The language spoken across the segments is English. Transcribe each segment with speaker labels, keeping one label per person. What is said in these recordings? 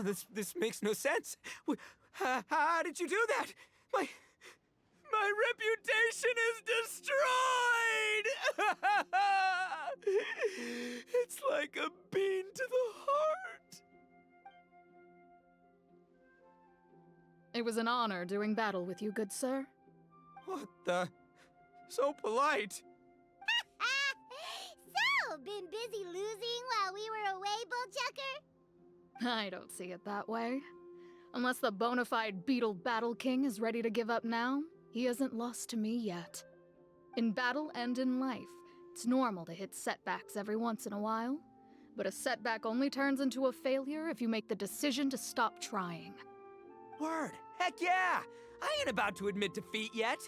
Speaker 1: This makes no sense. How did you do that? My reputation is destroyed! It's like a bean to the heart.
Speaker 2: It was an honor doing battle with you, good sir.
Speaker 1: What the? So polite.
Speaker 3: So, been busy losing while we were away, Bullchucker?
Speaker 2: I don't see it that way. Unless the bona fide beetle battle king is ready to give up now, he hasn't lost to me yet. In battle and in life, it's normal to hit setbacks every once in a while, but a setback only turns into a failure if you make the decision to stop trying.
Speaker 1: Word. Heck yeah! I ain't about to admit defeat yet.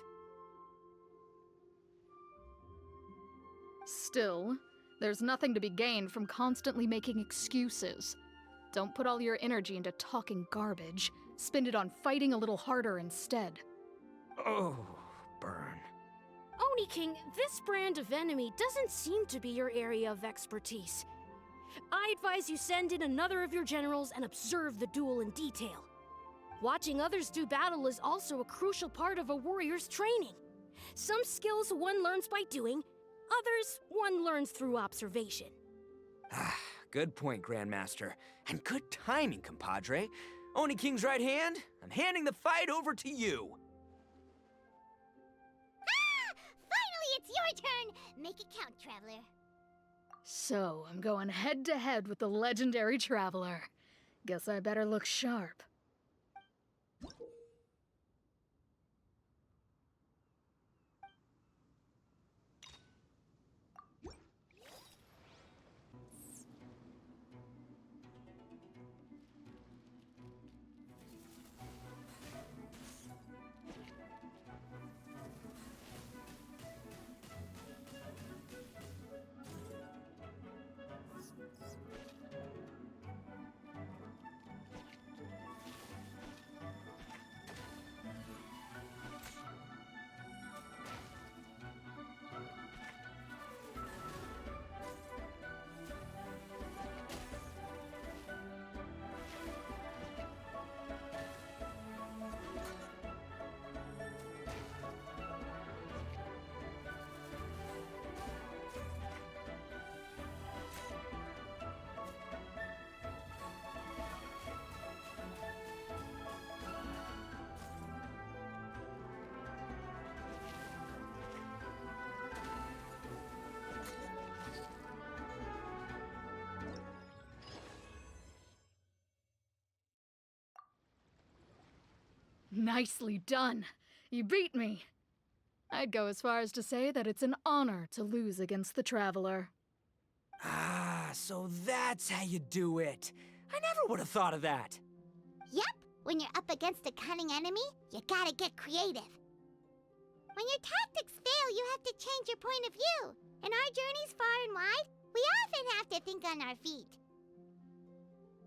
Speaker 2: Still, there's nothing to be gained from constantly making excuses. Don't put all your energy into talking garbage. Spend it on fighting a little harder instead.
Speaker 1: Oh, burn.
Speaker 4: Oni King, this brand of enemy doesn't seem to be your area of expertise. I advise you send in another of your generals and observe the duel in detail. Watching others do battle is also a crucial part of a warrior's training. Some skills one learns by doing, others one learns through observation.
Speaker 1: Ah, good point, Grandmaster. And good timing, compadre. Oni King's right hand, I'm handing the fight over to you.
Speaker 3: Ah! Finally, it's your turn! Make it count, Traveler.
Speaker 2: So, I'm going head to head with the legendary Traveler. Guess I better look sharp. Nicely done. You beat me. I'd go as far as to say that it's an honor to lose against the Traveler.
Speaker 1: Ah, so that's how you do it. I never would have thought of that.
Speaker 3: Yep, when you're up against a cunning enemy, you gotta get creative. When your tactics fail, you have to change your point of view. In our journeys far and wide, we often have to think on our feet.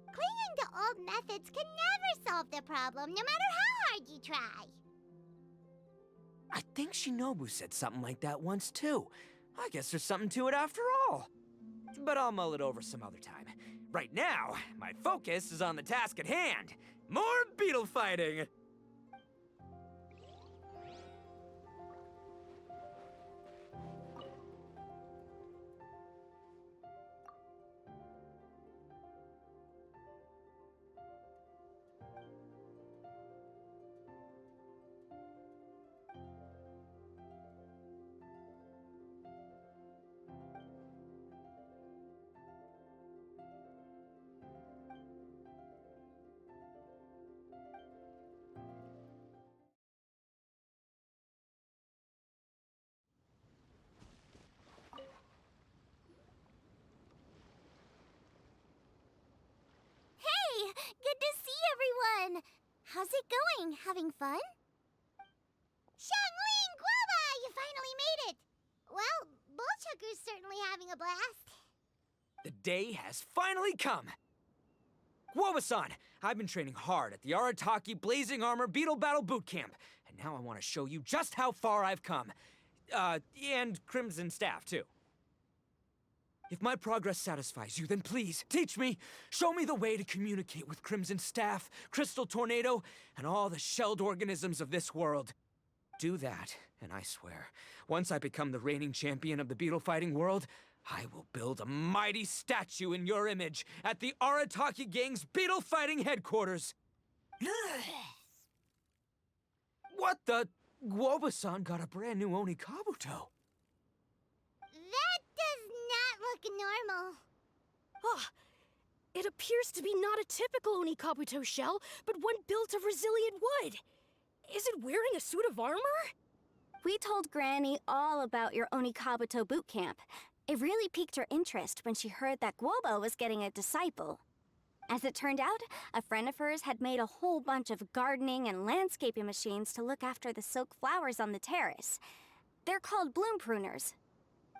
Speaker 3: Clinging to old methods can never solve the problem, no matter how hard you try.
Speaker 1: I think Shinobu said something like that once too. I guess there's something to it after all. But I'll mull it over some other time. Right now, my focus is on the task at hand. More beetle fighting!
Speaker 3: Good to see everyone! How's it going? Having fun? Shangling Guava! You finally made it! Well, Bullchucker's certainly having a blast.
Speaker 1: The day has finally come! Guoba-san, I've been training hard at the Arataki Blazing Armor Beetle Battle Boot Camp, and now I want to show you just how far I've come. And Crimson Staff, too. If my progress satisfies you, then please, teach me. Show me the way to communicate with Crimson Staff, Crystal Tornado, and all the shelled organisms of this world. Do that, and I swear, once I become the reigning champion of the beetle fighting world, I will build a mighty statue in your image at the Arataki Gang's beetle fighting headquarters. What the? Guoba-san got a brand new Oni Kabuto.
Speaker 3: That does not look normal.
Speaker 4: Oh, it appears to be not a typical Onikabuto shell, but one built of resilient wood. Is it wearing a suit of armor?
Speaker 5: We told Granny all about your Onikabuto boot camp. It really piqued her interest when she heard that Guoba was getting a disciple. As it turned out, a friend of hers had made a whole bunch of gardening and landscaping machines to look after the silk flowers on the terrace. They're called bloom pruners.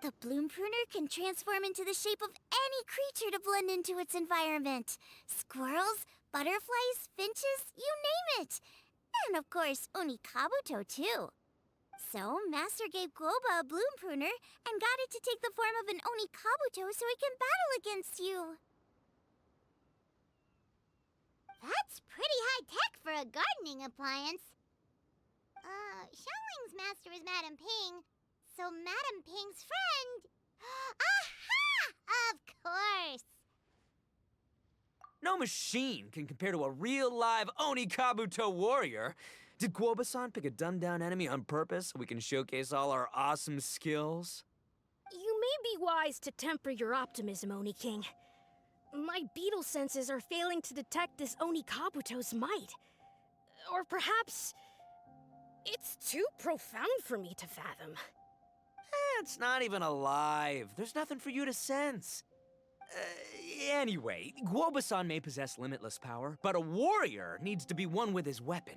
Speaker 3: The bloom pruner can transform into the shape of any creature to blend into its environment. Squirrels, butterflies, finches, you name it. And of course, Onikabuto too. So, Master gave Guoba a bloom pruner and got it to take the form of an Onikabuto so it can battle against you. That's pretty high-tech for a gardening appliance. Xiangling's master is Madame Ping, so Madame Ping's friend... Aha! Of course!
Speaker 1: No machine can compare to a real live Oni Kabuto warrior. Did Guoba-san pick a dumbed-down enemy on purpose so we can showcase all our awesome skills?
Speaker 4: You may be wise to temper your optimism, Oni King. My beetle senses are failing to detect this Onikabuto's might. Or perhaps... it's too profound for me to fathom.
Speaker 1: It's not even alive. There's nothing for you to sense. Anyway, Guoba-san may possess limitless power, but a warrior needs to be one with his weapon.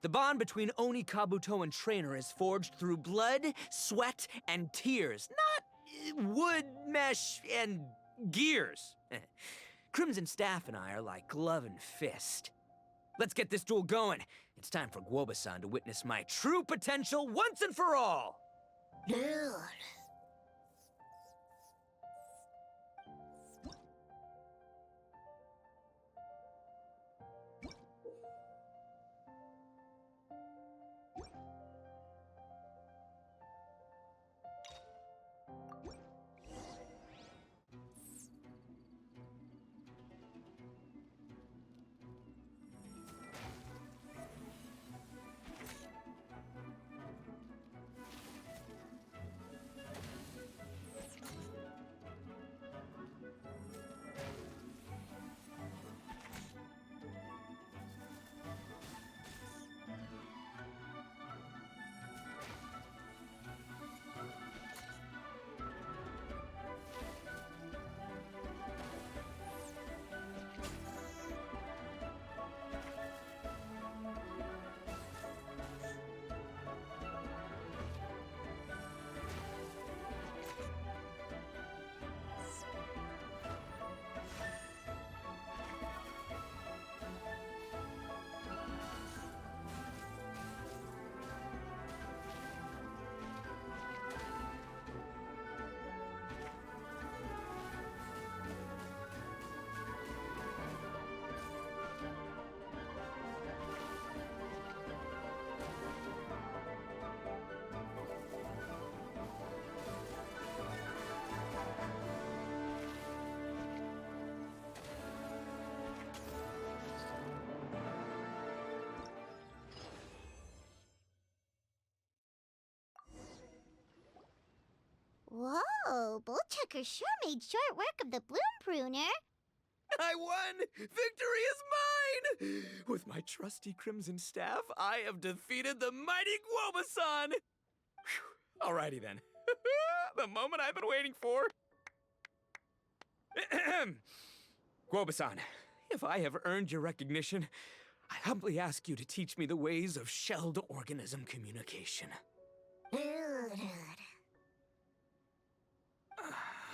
Speaker 1: The bond between Oni Kabuto and trainer is forged through blood, sweat, and tears, not wood, mesh, and gears. Crimson Staff and I are like glove and fist. Let's get this duel going. It's time for Guoba-san to witness my true potential once and for all.
Speaker 3: Whoa, Bullchucker sure made short work of the bloom pruner.
Speaker 1: I won! Victory is mine! With my trusty Crimson Staff, I have defeated the mighty Guoba-san! Whew. Alrighty then. The moment I've been waiting for. Guoba-san, if I have earned your recognition, I humbly ask you to teach me the ways of shelled organism communication.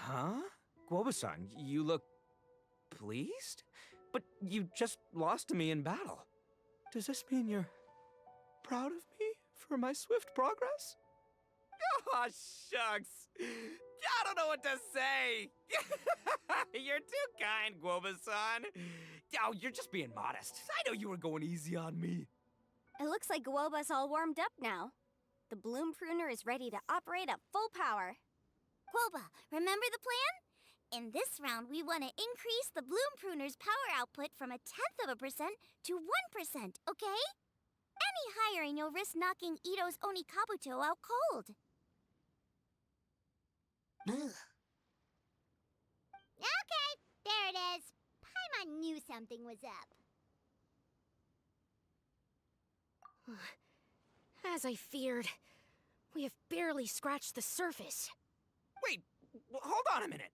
Speaker 1: Huh? Guoba-san, you look pleased? But you just lost to me in battle. Does this mean you're proud of me for my swift progress? Aw, shucks. I don't know what to say. You're too kind, Guoba-san. Oh, you're just being modest. I know you were going easy on me.
Speaker 5: It looks like Guoba's all warmed up now. The bloom pruner is ready to operate at full power.
Speaker 3: Guoba, remember the plan? In this round, we want to increase the bloom pruner's power output from 0.1% to 1%, okay? Any higher and you'll risk knocking Ito's Onikabuto out cold. Ugh. Okay, there it is. Paimon knew something was up.
Speaker 4: As I feared, we have barely scratched the surface.
Speaker 1: Wait, hold on a minute.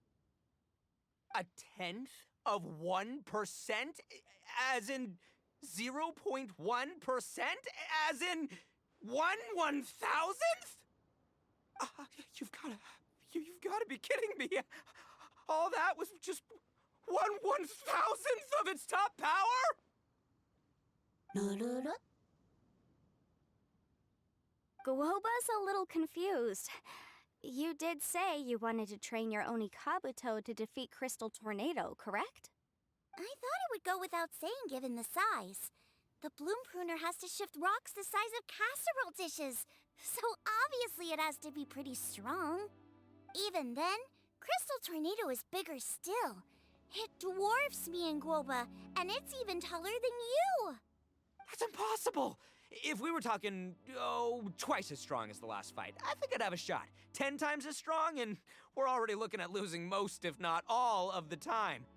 Speaker 1: 0.1%? As in 0.1%? As in 1/1000th? You've gotta be kidding me. All that was just 1/1000th of its top power?
Speaker 5: Guoba's a little confused. You did say you wanted to train your Onikabuto to defeat Crystal Tornado, correct?
Speaker 3: I thought it would go without saying given the size. The bloom pruner has to shift rocks the size of casserole dishes, so obviously it has to be pretty strong. Even then, Crystal Tornado is bigger still. It dwarfs me and Guoba, and it's even taller than you.
Speaker 1: That's impossible! If we were talking, twice as strong as the last fight, I think I'd have a shot. 10 times as strong, and we're already looking at losing most, if not all, of the time.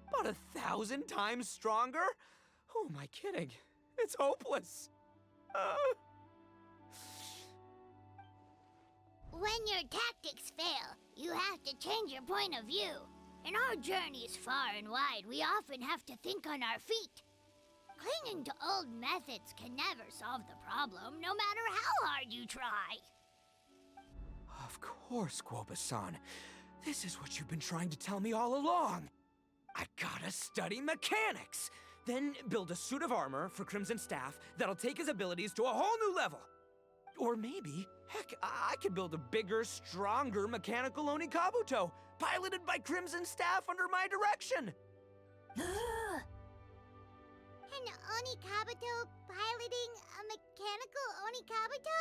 Speaker 1: About 1,000 times stronger? Who am I kidding? It's hopeless.
Speaker 3: When your tactics fail, you have to change your point of view. In our journeys far and wide, we often have to think on our feet. Clinging to old methods can never solve the problem, no matter how hard you try.
Speaker 1: Of course, Guoba-san. This is what you've been trying to tell me all along. I gotta study mechanics, then build a suit of armor for Crimson Staff that'll take his abilities to a whole new level. Or maybe, heck, I could build a bigger, stronger mechanical Onikabuto, piloted by Crimson Staff under my direction.
Speaker 3: An Onikabuto piloting a mechanical Onikabuto?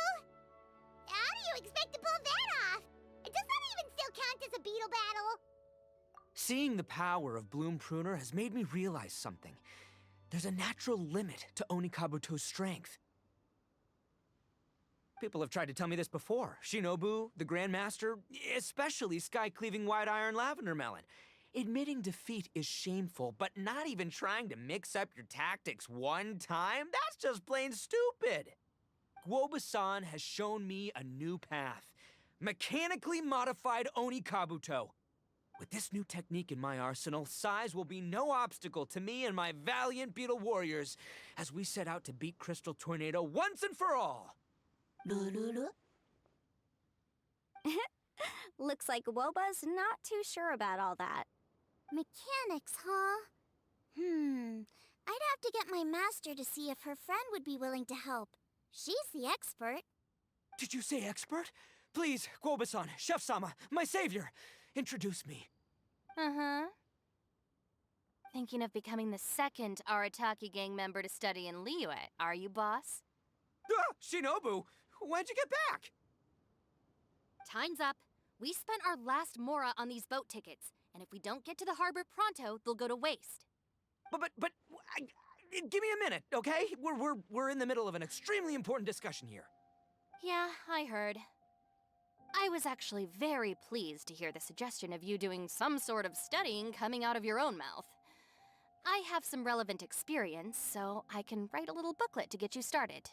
Speaker 3: How do you expect to pull that off? Does that even still count as a beetle battle?
Speaker 1: Seeing the power of Bloom Pruner has made me realize something. There's a natural limit to Onikabuto's strength. People have tried to tell me this before. Shinobu, the Grandmaster, especially Sky-Cleaving White Iron Lavender Melon. Admitting defeat is shameful, but not even trying to mix up your tactics one time? That's just plain stupid. Guoba-san has shown me a new path. Mechanically modified Onikabuto. With this new technique in my arsenal, size will be no obstacle to me and my valiant beetle warriors as we set out to beat Crystal Tornado once and for all.
Speaker 5: Looks like Woba's not too sure about all that.
Speaker 3: Mechanics, huh? I'd have to get my master to see if her friend would be willing to help. She's the expert.
Speaker 1: Did you say expert? Please, Guoba-san, Chef-sama, my savior, introduce me.
Speaker 5: Uh-huh. Thinking of becoming the second Arataki gang member to study in Liyue, are you, boss?
Speaker 1: Shinobu, when'd you get back?
Speaker 6: Time's up. We spent our last mora on these boat tickets, and if we don't get to the harbor pronto, they'll go to waste.
Speaker 1: Give me a minute, okay? We're in the middle of an extremely important discussion here.
Speaker 6: Yeah, I heard. I was actually very pleased to hear the suggestion of you doing some sort of studying coming out of your own mouth. I have some relevant experience, so I can write a little booklet to get you started.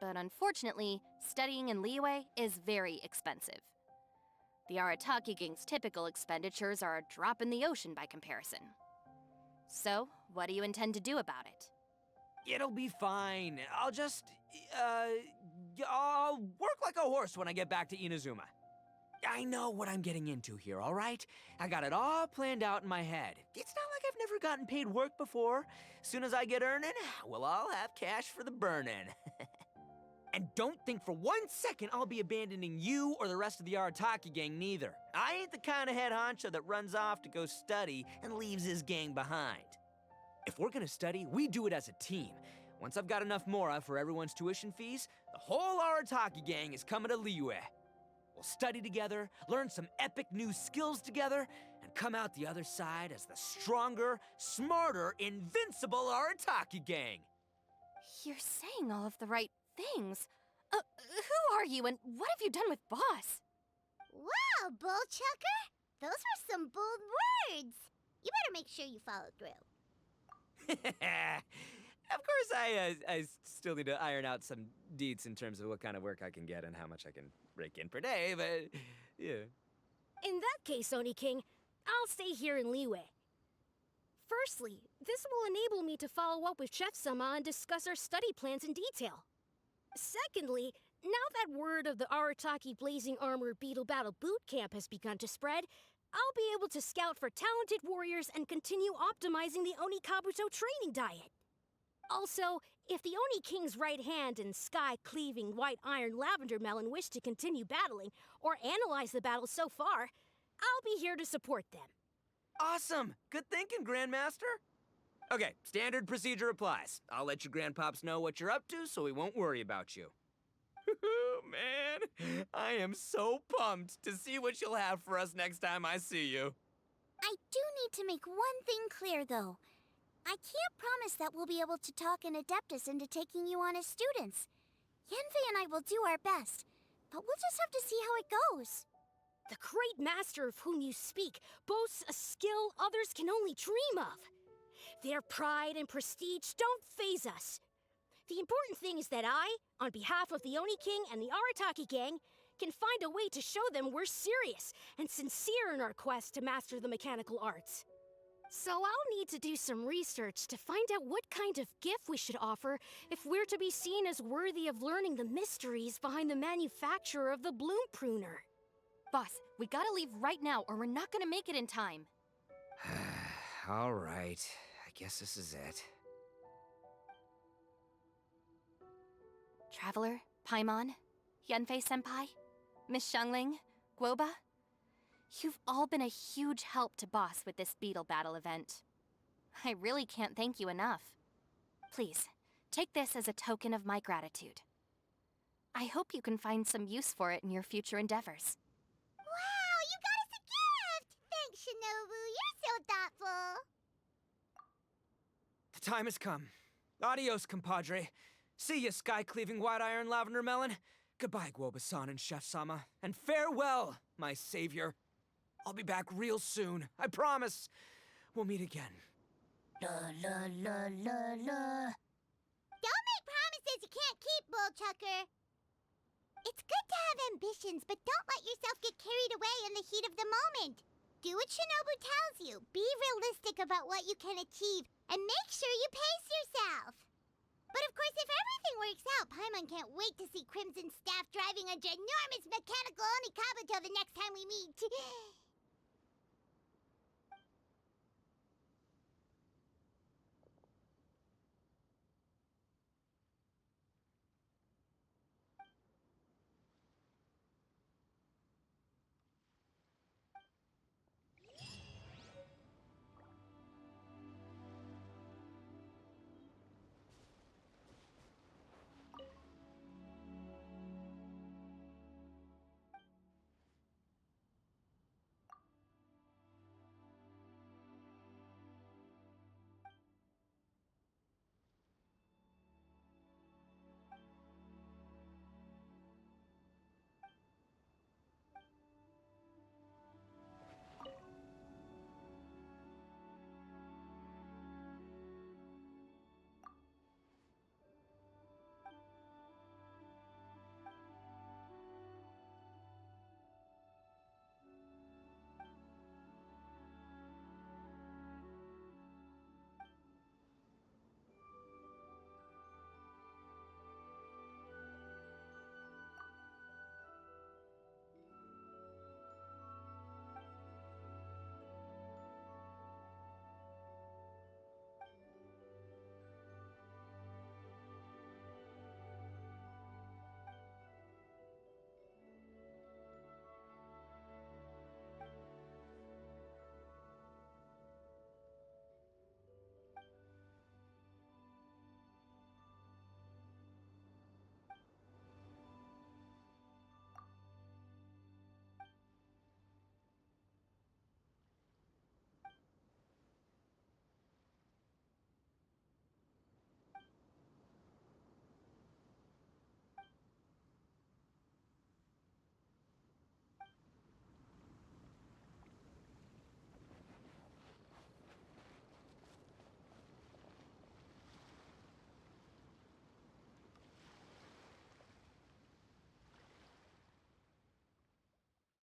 Speaker 6: But unfortunately, studying in Liyue is very expensive. The Arataki gang's typical expenditures are a drop in the ocean by comparison. So, what do you intend to do about it?
Speaker 1: It'll be fine. I'll work like a horse when I get back to Inazuma. I know what I'm getting into here, all right? I got it all planned out in my head. It's not like I've never gotten paid work before. Soon as I get earning, we'll all have cash for the burning. And don't think for 1 second I'll be abandoning you or the rest of the Arataki gang neither. I ain't the kind of head honcho that runs off to go study and leaves his gang behind. If we're gonna study, we do it as a team. Once I've got enough mora for everyone's tuition fees, the whole Arataki gang is coming to liyue. We'll study together, learn some epic new skills together, and come out the other side as the stronger, smarter, invincible Arataki gang.
Speaker 6: You're saying all of the right things. Who are you and what have you done with Boss?
Speaker 3: Wow, Bullchucker! Those were some bold words. You better make sure you follow through.
Speaker 1: Of course, I still need to iron out some deets in terms of what kind of work I can get and how much I can rake in per day, but yeah.
Speaker 4: In that case, Oni King, I'll stay here in liyue. Firstly, this will enable me to follow up with Chef Sama and discuss our study plans in detail. Secondly, now that word of the Arataki Blazing Armor Beetle Battle Boot Camp has begun to spread, I'll be able to scout for talented warriors and continue optimizing the Oni Kabuto training diet. Also, if the Oni King's right hand and sky-cleaving white iron lavender melon wish to continue battling or analyze the battle so far, I'll be here to support them.
Speaker 1: Awesome! Good thinking, Grandmaster. Okay, standard procedure applies. I'll let your grandpops know what you're up to so we won't worry about you. Man, I am so pumped to see what you'll have for us next time I see you.
Speaker 3: I do need to make one thing clear, though. I can't promise that we'll be able to talk an Adeptus into taking you on as students. Yenvei and I will do our best, but we'll just have to see how it goes.
Speaker 4: The great master of whom you speak boasts a skill others can only dream of. Their pride and prestige don't faze us. The important thing is that I, on behalf of the Oni King and the Arataki gang, can find a way to show them we're serious and sincere in our quest to master the mechanical arts. So I'll need to do some research to find out what kind of gift we should offer if we're to be seen as worthy of learning the mysteries behind the manufacture of the bloom pruner.
Speaker 6: Boss, we gotta leave right now or we're not gonna make it in time.
Speaker 1: All right, I guess this is it.
Speaker 6: Traveler, Paimon, Yanfei-senpai, Miss Xiangling, Guoba, you've all been a huge help to Boss with this beetle battle event. I really can't thank you enough. Please, take this as a token of my gratitude. I hope you can find some use for it in your future endeavors.
Speaker 3: Wow, you got us a gift! Thanks, Shinobu. You're so thoughtful.
Speaker 1: The time has come. Adios, compadre. See ya, sky-cleaving white iron lavender melon. Goodbye, Guoba-san and Chef Sama. And farewell, my savior. I'll be back real soon. I promise. We'll meet again.
Speaker 3: La la la la la. Don't make promises you can't keep, Bullchucker. It's good to have ambitions, but don't let yourself get carried away in the heat of the moment. Do what Shinobu tells you. Be realistic about what you can achieve, and make sure you pace yourself. But of course, if everything works out, Paimon can't wait to see Crimson Staff driving a ginormous mechanical Oni Kabuto the next time we meet.